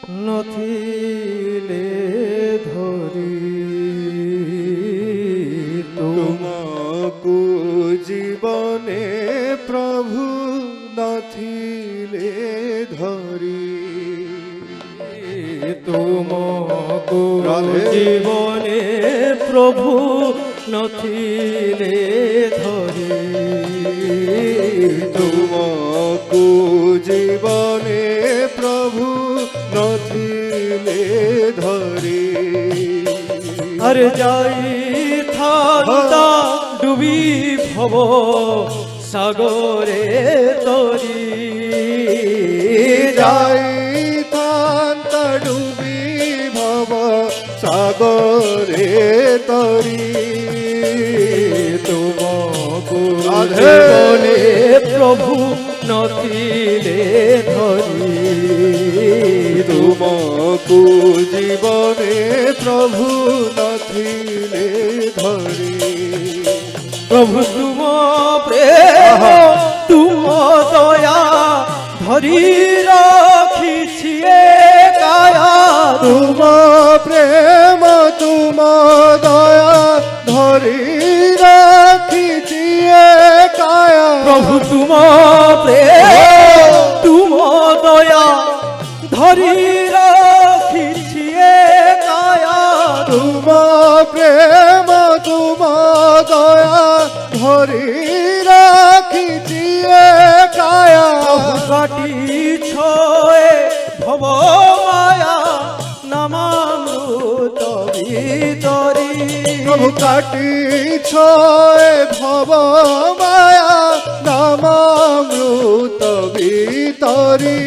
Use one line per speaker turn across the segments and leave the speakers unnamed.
নথিলে ধরি
তুমকু জীবনে প্রভু নথিলে ধরি
তুমকু
রাধে।
জীবনে প্রভু নথিলে ধরি
তুমকু জীবনে প্রভু নথিলে ধরি
আর যাই থান্তা ডুবি ভব সাগরে তরি
যাই থান্ত ডুবি ভব সাগরে তরি
তুমকু
রাধে।
জীবনে প্রভু নথিলে ধরি
তুমকু জীবনে প্রভু নথিলে ধরি
প্রভু তুম প্রেম তুম দয়া ধরি রাখিছি কায়া
তুম প্রেম তুম দয়া ধরি রাখিছি কায়া
প্রভু তুম প্রেম তুম দয়া ধরি রাখিছি কায়া
তুম প্রেম তুম দয়া ধরি রাখিছি কায়া
কাটি ছয়ে ভব মায়া নামামৃত ভিতরি
প্রভু কাটি ছয় ভব মায়া নামামৃত ভিতরি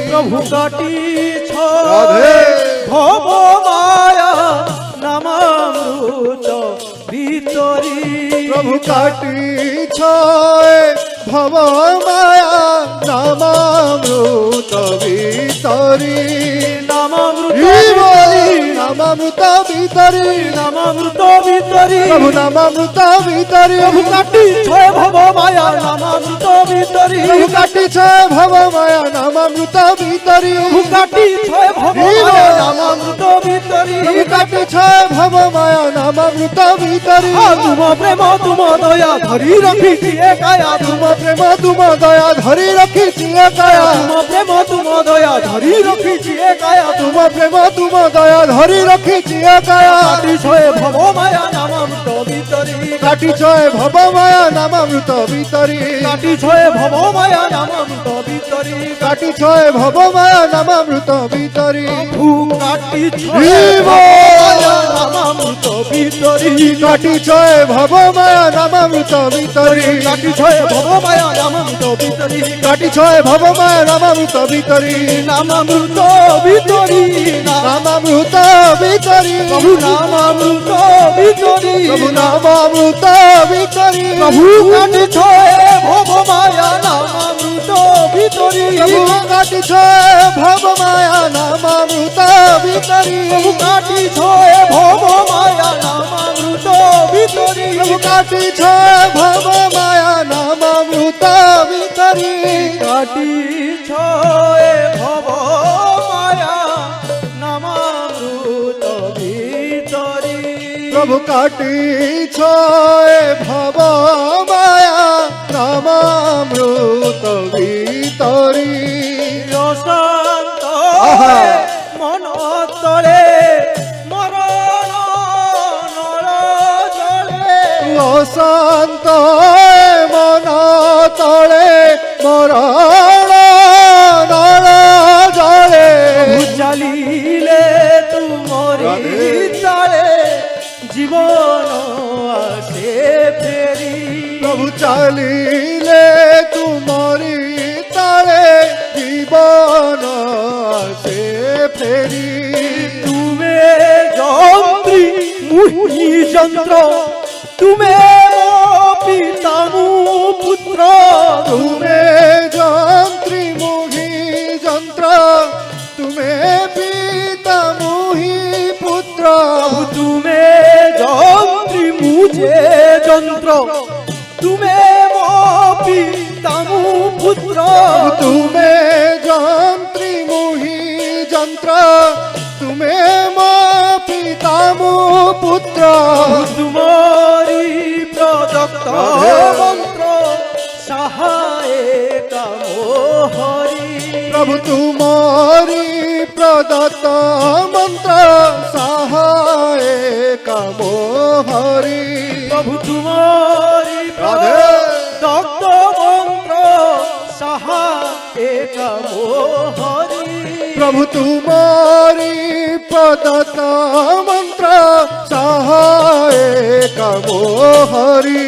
প্রভু কাটি
রাধে।
ভব মায়া নামামৃত ভিতরি
প্রভু কাটি ছয় ভব মায়া নামামৃত ভিতরি
নামামৃত
নামামৃত ভিতরি
নামামৃত ভিতরি
প্রভু নামামৃত ভিতরি
প্রভু কাটি ছয় ভব মায়া নামামৃত ভিতরি
প্রভু কাটি ছয় ভব মায়া নামামৃত ভিতরি
প্রভু কাটি ছয় ভব মায়া নামামৃত ভিতরি
প্রভু কাটি ছয় ভব মায়া নামামৃত ভিতরি
তুম প্রেম তুম দয়া ধরি রাখিছি কায়া
তুম প্রেম তুম দয়া ধরি রাখিছি কায়া
তুম প্রেম তুম দয়া ধরি রাখিছি কায়া
তুম প্রেম তুম দয়া ধরি রাখিছি কায়া
কাটি ছয় ভব মায়া নামামৃত ভিতরি
কাটি ছয় ভব মায়া নামামৃত ভিতরি
কাটি ছয় ভব মায়া নামামৃত ভিতরি
কাটি ছয় ভব মায়া নামামৃত ভিতরি
ভূ কাটি ছয়
জীব।
মায়া নামামৃত ভিতরি
কাটি ছয় ভব মায়া নামামৃত ভিতরি
কাটি ছয় ভব মায়া নামামৃত ভিতরি
কাটি ছয় ভব মায়া নামামৃত ভিতরি
নামামৃত ভিতরি
নামামৃত ভিতরি
প্রভু নামামৃত ভিতরি
প্রভু নামামৃত ভিতরি
প্রভু কাটি ছয় ভব মায়া নামামৃত ভিতরি
প্রভু কাটি ছয় ভব মায়া নামামৃত ভিতরি
প্রভু কাটি ছয় ভব মায়া নামামৃত ভিতরি
প্রভু কাটি ছয় ভব মায়া নামামৃত ভিতরি
কাটি ছয় ভব মায়া নামামৃত ভিতরি
প্রভু কাটি ছয় ভব মায়া নামামৃত ভিতরি
রসান্ত
আহা।
মন তলে মরণ নর জলে
অশান্ত মন তଳେ মরণ নর জলে
প্রভু চালিলে তুমরি
রাধে।
তালে জীবন আসে ফেরি
প্রভু চালিলে তুমরি তালে জীবন আসে ফেরি
তুমে যন্ত্রী মুহি যন্ত্র তুমে মো পিতামু পুত্র
তুমে যন্ত্রী মুহি যন্ত্র তুমে পিতা মুহি পুত্র
তুমে যন্ত্রী মুঝে যন্ত্র তুমে মো পিতামু পুত্র
তুমে যন্ত্রী মুহি যন্ত্র मंत्र तुम्हें मो पिता मो पुत्र
तुम्हारी प्रदत्त
राधे।
मंत्र सहाय मोहरी
प्रभु तुम्हारी प्रदत्त मंत्र सहायक मोहरी
प्रभु तुम्हारी
राधे।
प्रदत्त मंत्र सहाय मोहरी
प्रभु तुम्हारी प्रदत्त मंत्र सहायक मोहरी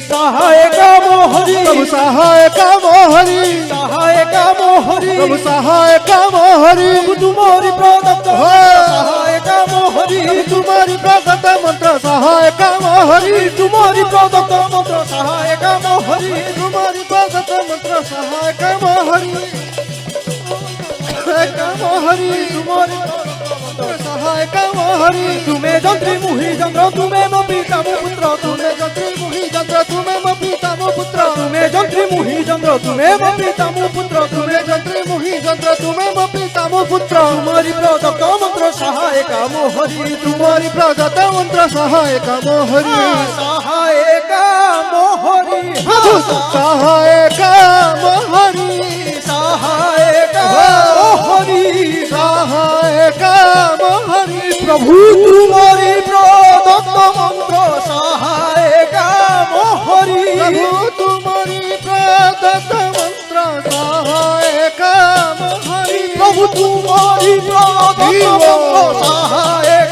सहायक मोहरी
प्रभु सहायक मोहरी
सहायक मोहरी
प्रभु सहायक मोहरी
प्रभु तुम्हारी प्रदत्त सहायक मोहरी
तुम्हारी प्रदत्त मंत्र सहायक मोहरी
तुम्हारी प्रदत्त मंत्र सहायक मोहरी
तुम्हारी प्रदत्त मंत्र सहायक मोहरी सहायक मोहरी
तुम्हारी
सहायक मोहरी
तुम्हें जंत्री मुहि जंत्र तुम्हें मो पिता मो पुत्र
तुम्हें जत्री मुहि जत्र तुम्हें मो पिता मो पुत्र
तुम्हें जंत्री मुहि जंत्र तुम्हें मो पिता मो पुत्र
तुम्हें जत्री मुहि जत्र तुम्हें मो पिता मो पुत्र
तुम्हारी प्रदत्त मंत्र सहायक मोहरी
तुम्हारी प्रदत्त मंत्र सहायक मोहरी
सहायक मोहरी
सहायक मोहरी
सहायक मोहरी
सहायक मोहरी
प्रभु तुम्हारी प्रदत्त मंत्र सहायक मोहरी
प्रभु तुम्हारी प्रदत्त मंत्र सहायक मोहरी
प्रभु तुम्हारी प्रदत्त मंत्र सहायक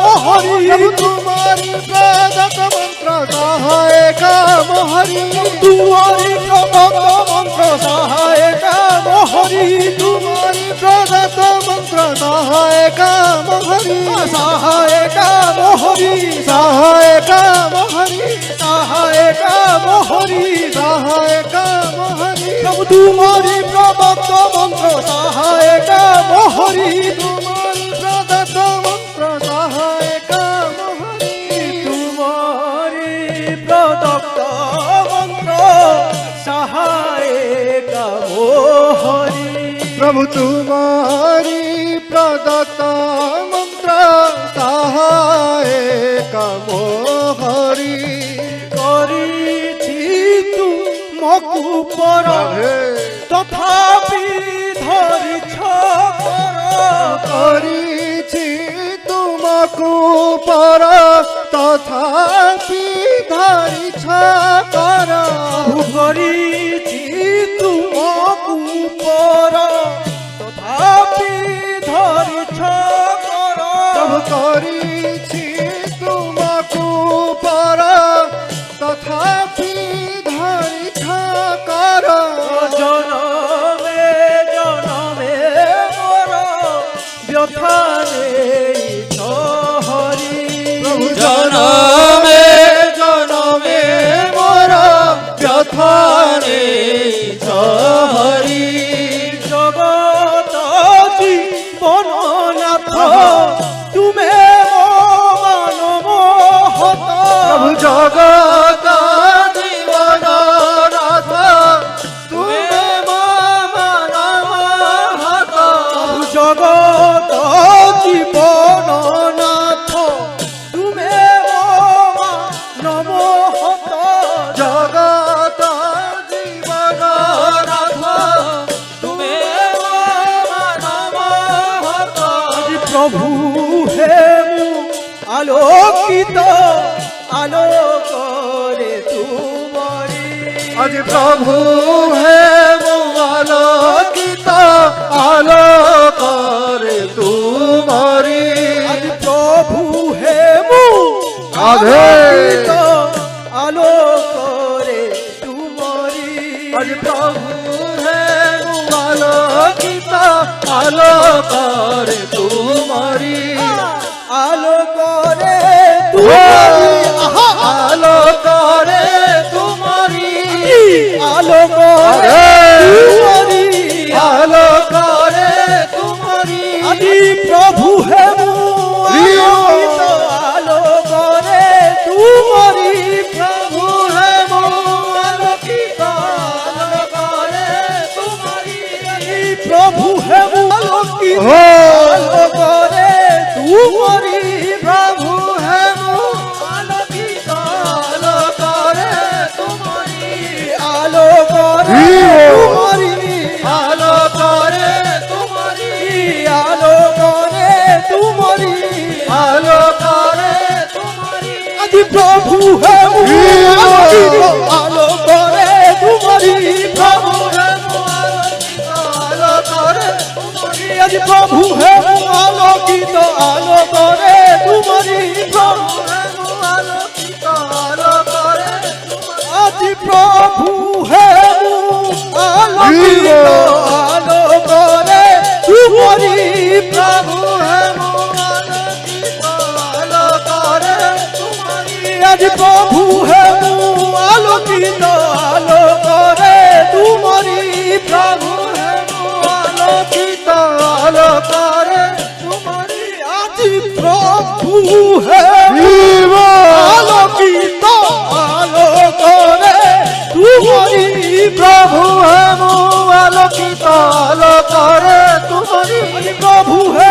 मोहरी
प्रभु तुम्हारी प्रदत्त मंत्र सहायक मोहरी
तुम्हारी प्रदत्त मंत्र सहायक मोहरी
तुम्हारी प्रदत्त मंत्र सहायक मोहरी
सहायक मोहरी
सहायक मोहरी
सहायक मोहरी
सहायक मोहरी
प्रभु तुम्हारी प्रदत्त मंत्र सहायक मोहरी
तुम्हारी प्रदत्त मंत्र सहायक मोहरी
तुम्हारी प्रदत्त मंत्र सहायक मोहरी
प्रभु तुम्हारी प्रदत्त मंत्र सहायक मोहरी
करिछि तुमकु पर तथापि धरिछ कर
करिछि तुमको पर तथापि धरिछ कर
करिछि तुमकु पर तथापि धरिछ कर
प्रभु करिछि तुमको पर तथापि धरिछ कर
जनमे जनमे मोर व्यथा नेइछ हरि
प्रभु जनमे जनमे मोर व्यथा नेइछ हरि
जगत जीवन नाथ तुमे मानव हत
प्रभु जगत जीवन नाथ तुमे मानव हत
जगत जीवन नाथ तुमे मानव हत
जगत जीवन नाथ तुमे मानव हत
प्रभु हे मु आलोकित आलोकरे तुमरी
आज प्रभु है वो आलोकित आलोक रे तुम्हारी
आज प्रभु हे मु
राधे।
आलोकरे तुमरी
आज प्रभु है वो आलोकित आलोक रे तुम्हारी
आलोकरे
आलोक रे तुम्हारी
आलोक तुमरी
आलोक रे तुम्हारी
आदि प्रभु हे मु आलोकित आलोकरे तुमरी
प्रभु है वो आलोकित आलोक रे तुम्हारी
प्रभु हे मु आलोकित
हो
আজ প্রভু হে আলোকিত আলো করে তোমারি প্রভু
আলোকিত আলো করে
আজ প্রভু হে আলোকিত আলো করে তোমারি প্রভু হে
আলোকিত আলো করে তোমারি
আজ প্রভু হে আলোকিত আলো করে তোমারি প্রভু হে
আলোকিত আলো করে তোমারি
আজ প্রভু হে আলোকিত আলো করে তোমারি
প্রভু হেম আলোকিত আলো করে তোমারি
প্রভু হে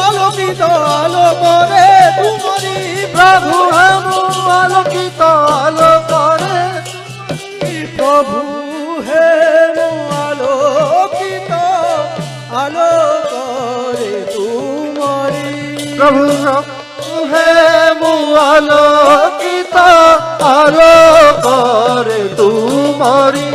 আলোকিত আলো করে তোমারি
প্রভু হেম আলোকিত আলো করে
প্রভু হে আলোকিত আলো করে তোমারি
প্রভু হেম আলোকিত আলো করে তোমারি